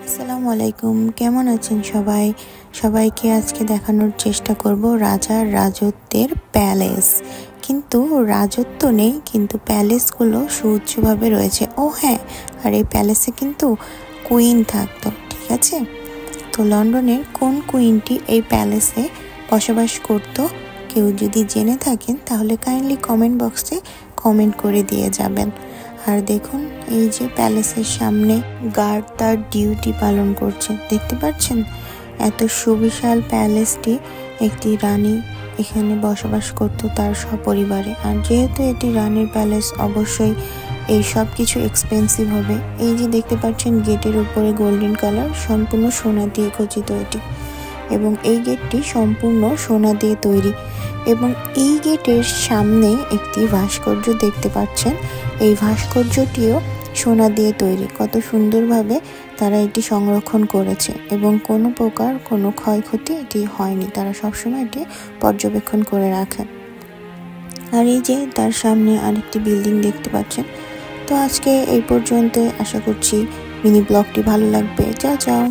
আসসালামু আলাইকুম, কেমন আছেন সবাই? সবাইকে আজকে দেখানোর চেষ্টা করব রাজার রাজত্বের প্যালেস। কিন্তু রাজত্ব নেই, কিন্তু প্যালেসগুলো সুউচ্চভাবে রয়েছে। ও হ্যাঁ, আর এই প্যালেসে কিন্তু কুইন থাকতো, ঠিক আছে? তো লন্ডনের কোন কুইনটি এই প্যালেসে বসবাস করতো? কেউ যদি জেনে থাকেন তাহলে কাইন্ডলি কমেন্ট বক্সে কমেন্ট করে দিয়ে যাবেন। আর দেখুন, এই যে প্যালেসের সামনে গার্ড তার ডিউটি পালন করছে, দেখতে পাচ্ছেন? এত সুবিশাল প্যালেসটি, একটি রানী এখানে বসবাস করত তার সপরিবারে। আর যেহেতু এটি রানীর প্যালেস, অবশ্যই এই সব কিছু এক্সপেন্সিভ হবে। এই যে দেখতে পাচ্ছেন গেটের উপরে গোল্ডেন কালার, সম্পূর্ণ সোনা দিয়ে খচিত এটি, এবং এই গেটটি সম্পূর্ণ সোনা দিয়ে তৈরি। এবং এই গেটের সামনে একটি ভাস্কর্য দেখতে পাচ্ছেন, এই ভাস্কর্যটিও সোনা দিয়ে তৈরি। কত সুন্দরভাবে তারা এটি সংরক্ষণ করেছে এবং কোনো প্রকার কোনো ক্ষয়ক্ষতি এটি হয়নি, তারা সবসময় এটি পর্যবেক্ষণ করে রাখে। আর এই যে তার সামনে আরেকটি বিল্ডিং দেখতে পাচ্ছেন। তো আজকে এই পর্যন্ত, আশা করছি মিনি ব্লগটি ভালো লাগবে। যাও।